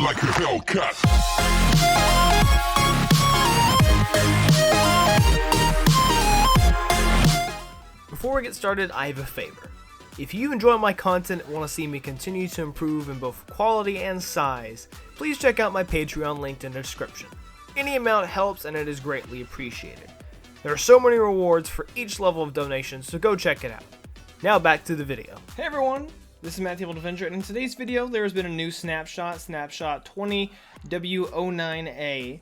like a Hellcat. Before we get started, I have a favor. If you enjoy my content and want to see me continue to improve in both quality and size, please check out my Patreon linked in the description. Any amount helps and it is greatly appreciated. There are so many rewards for each level of donation, so go check it out. Now back to the video. Hey everyone, this is Matt the Able Avenger, and in today's video there has been a new snapshot 20W09A.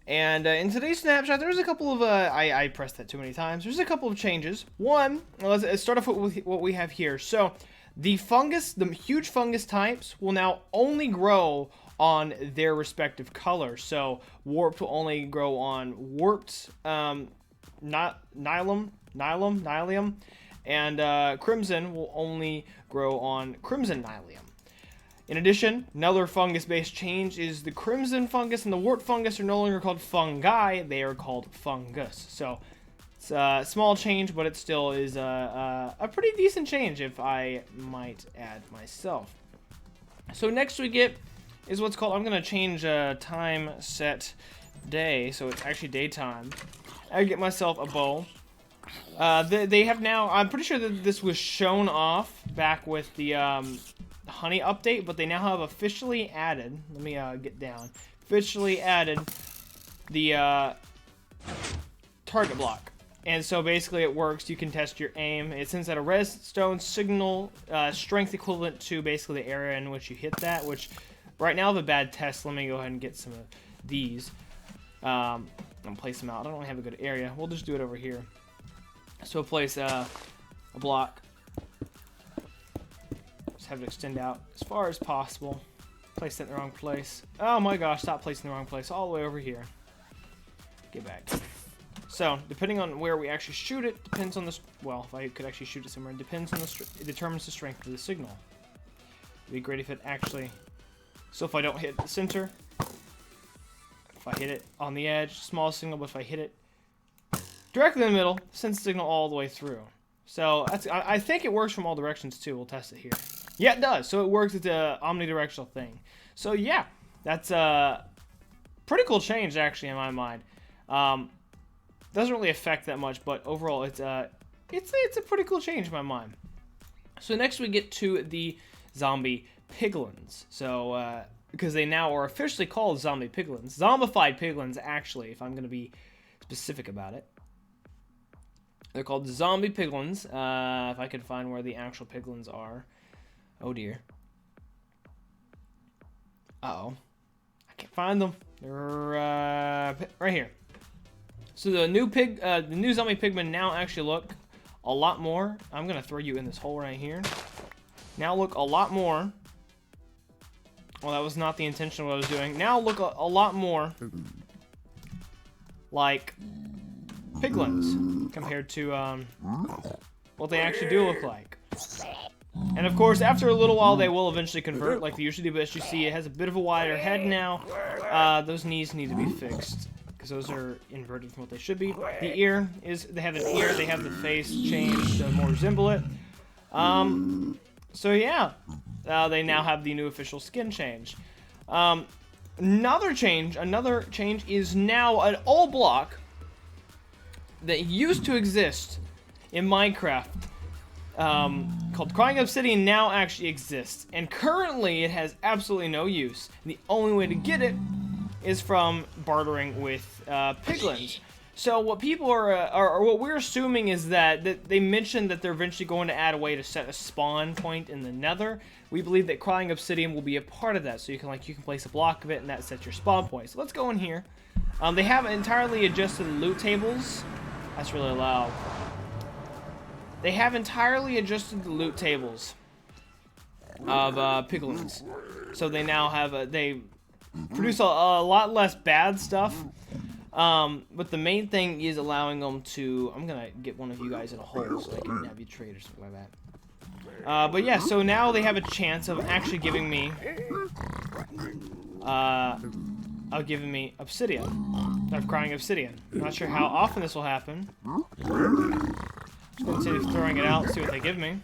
And in today's snapshot, there's a couple of, I pressed that too many times, there's a couple of changes. One, let's start off with what we have here. So, the huge fungus types will now only grow on their respective colors. So, warped will only grow on warped, Nylium, and crimson will only grow on crimson Nylium. In addition, another fungus-based change is the crimson fungus and the wart fungus are no longer called fungi, they are called fungus. So, it's a small change, but it still is a pretty decent change, if I might add myself. So next we get is what's called, I'm going to change time set day, so it's actually daytime. I get myself a bow. They have now, I'm pretty sure that this was shown off back with the honey update, but they now have officially added, let me get down, officially added the target block. And so basically it works, you can test your aim. It sends out a redstone signal, strength equivalent to basically the area in which you hit that, which right now I have a bad test. Let me go ahead and get some of these. And place them out. I don't really have a good area. We'll just do it over here. So place a block. Have it extend out as far as possible. Place it in the wrong place. Oh my gosh, stop placing in the wrong place. All the way over here. Get back. So, depending on where we actually shoot it, depends on the... Well, if I could actually shoot it somewhere, it depends on the... It determines the strength of the signal. It'd be great if it actually... So if I don't hit the center, if I hit it on the edge, small signal, but if I hit it directly in the middle, sends the signal all the way through. So, I think it works from all directions too. We'll test it here. Yeah, it does. So it works with the omnidirectional thing. So yeah, that's a pretty cool change actually in my mind. Doesn't really affect that much, but overall it's a pretty cool change in my mind. So next we get to the zombie piglins. So because they now are officially called zombie piglins, zombified piglins actually, if I'm going to be specific about it. They're called zombie piglins. If I could find where the actual piglins are. Oh dear. Uh-oh. I can't find them. They're right here. So the new zombie pigmen now actually look a lot more. I'm gonna throw you in this hole right here. Now look a lot more. Well, that was not the intention of what I was doing. Now look a lot more like piglins compared to what they actually do look like. And of course, after a little while, they will eventually convert like they usually do, but as you see, it has a bit of a wider head now. Those knees need to be fixed, because those are inverted from what they should be. The ear they have an ear, they have the face changed to more resemble it. So yeah, they now have the new official skin change. Another change is now an old block that used to exist in Minecraft. Called Crying Obsidian now actually exists, and currently it has absolutely no use. And the only way to get it is from bartering with piglins. So what people or what we're assuming is that they mentioned that they're eventually going to add a way to set a spawn point in the Nether. We believe that Crying Obsidian will be a part of that, so you can place a block of it and that sets your spawn point. So let's go in here. They have entirely adjusted loot tables. That's really loud. They have entirely adjusted the loot tables of piglins. So they now have they produce a lot less bad stuff. But the main thing is allowing them to... I'm going to get one of you guys in a hole so I can have you trade or something like that. But yeah, so now they have a chance of actually giving me... giving me obsidian. Of Crying Obsidian. I'm not sure how often this will happen. Just continue throwing it out, see what they give me.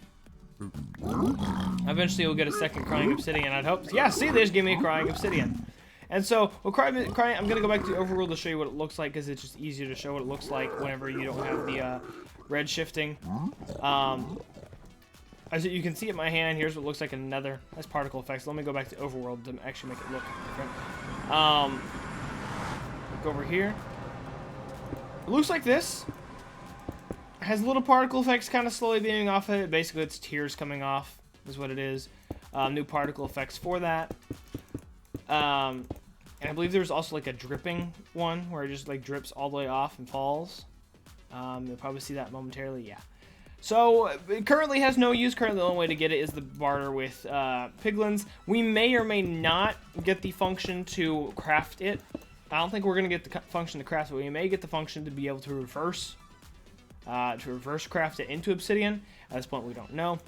Eventually we'll get a second crying obsidian, I'd hope. Yeah, see, they just gave me a crying obsidian. And so, crying, I'm going to go back to the overworld to show you what it looks like, because it's just easier to show what it looks like whenever you don't have the red shifting. As you can see at my hand, here's what it looks like in Nether. That's particle effects. Let me go back to overworld to actually make it look different. Look over here. It looks like this. It has little particle effects kind of slowly beaming off of it. Basically, it's tears coming off is what it is. New particle effects for that. And I believe there's also like a dripping one where it just like drips all the way off and falls. You'll probably see that momentarily. Yeah. So it currently has no use. Currently, the only way to get it is the barter with piglins. We may or may not get the function to craft it. I don't think we're going to get the function to craft it. We may get the function to be able to reverse craft it into obsidian. At this point, we don't know.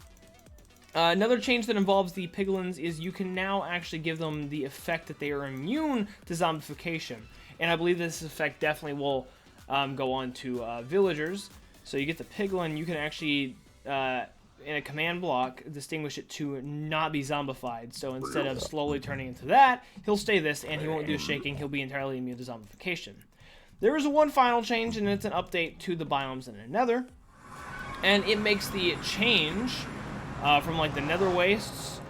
Another change that involves the piglins is you can now actually give them the effect that they are immune to zombification. And I believe this effect definitely will go on to villagers. So you get the piglin, you can actually, in a command block, distinguish it to not be zombified. So instead of slowly turning into that, he'll stay this, and he won't do shaking. He'll be entirely immune to zombification. There is one final change, and it's an update to the biomes in the Nether. And it makes the change from like the Nether wastes,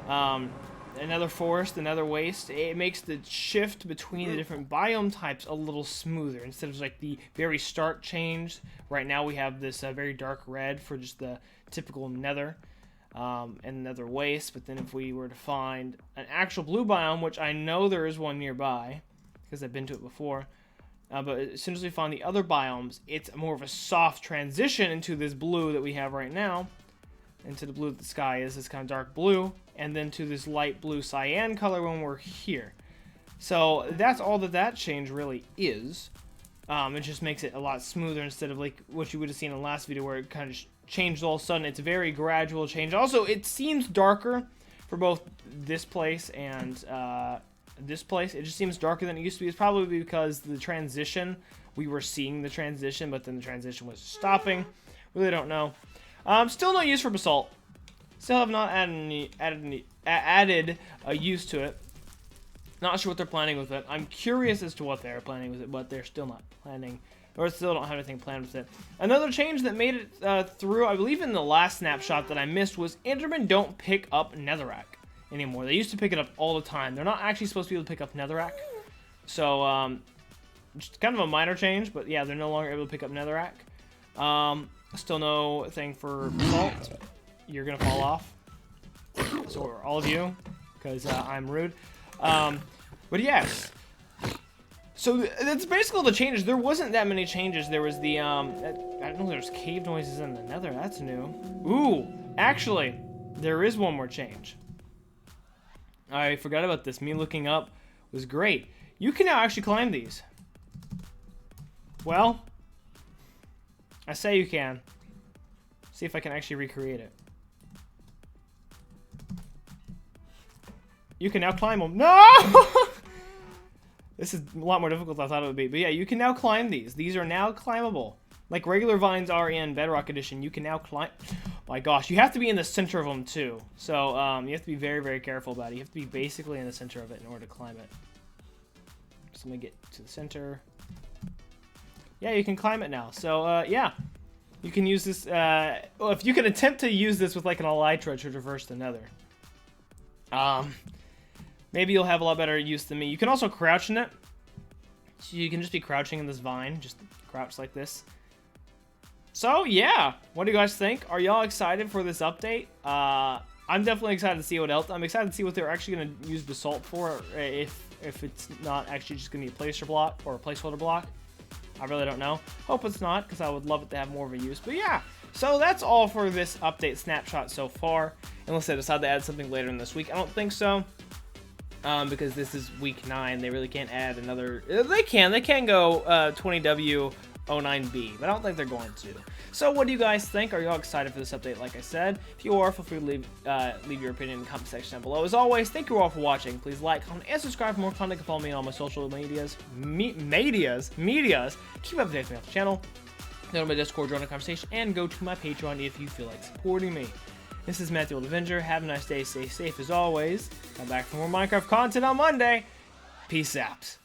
another forest, another waste. It makes the shift between the different biome types a little smoother instead of like the very stark change. Right now we have this very dark red for just the typical Nether and Nether waste. But then if we were to find an actual blue biome, which I know there is one nearby because I've been to it before. But as soon as we find the other biomes, it's more of a soft transition into this blue that we have right now. Into the blue that the sky is, this kind of dark blue, and then to this light blue cyan color when we're here. So that's all that change really is. It just makes it a lot smoother instead of like what you would have seen in the last video where it kind of changed all of a sudden. It's a very gradual change. Also, it seems darker for both this place and this place. It just seems darker than it used to be. It's probably because the transition, we were seeing the transition, but then the transition was stopping. Really don't know. Still no use for basalt. Still have not added a use to it. Not sure what they're planning with it. I'm curious as to what they're planning with it, but they're still not planning, or still don't have anything planned with it. Another change that made it through, I believe in the last snapshot that I missed, was Endermen don't pick up netherrack anymore. They used to pick it up all the time. They're not actually supposed to be able to pick up netherrack. So, just kind of a minor change, but yeah, they're no longer able to pick up netherrack. Still no thing for basalt. You're gonna fall off. So are all of you, because I'm rude. But yes. So that's basically all the changes. There wasn't that many changes. There was the I don't know. There's cave noises in the Nether. That's new. Ooh, actually, there is one more change. I forgot about this. Me looking up was great. You can now actually climb these. Well, I say you can. See if I can actually recreate it. You can now climb them. No! This is a lot more difficult than I thought it would be. But yeah, you can now climb these. These are now climbable. Like regular vines are in Bedrock Edition, you can now climb. My gosh, you have to be in the center of them too. So you have to be very, very careful about it. You have to be basically in the center of it in order to climb it. So let me get to the center. Yeah, you can climb it now. So, yeah. You can use this, well, if you can attempt to use this with, like, an elytra to traverse the Nether. Maybe you'll have a lot better use than me. You can also crouch in it. So you can just be crouching in this vine. Just crouch like this. So, yeah. What do you guys think? Are y'all excited for this update? I'm definitely excited to see what else. I'm excited to see what they're actually going to use basalt for. If it's not actually just going to be a placer block or a placeholder block. I really don't know. Hope it's not, because I would love it to have more of a use. But yeah, so that's all for this update snapshot so far. Unless they decide to add something later in this week. I don't think so. Because this is week 9. They really can't add another... They can go 20W09B. But I don't think they're going to. So what do you guys think? Are y'all excited for this update like I said? If you are, feel free to leave your opinion in the comment section down below. As always, thank you all for watching. Please like, comment, and subscribe for more content. You can follow me on all my social medias. Keep up to date with the channel. Go to my Discord, join the conversation, and go to my Patreon if you feel like supporting me. This is Matthew Old Avenger. Have a nice day. Stay safe as always. Come back for more Minecraft content on Monday. Peace out.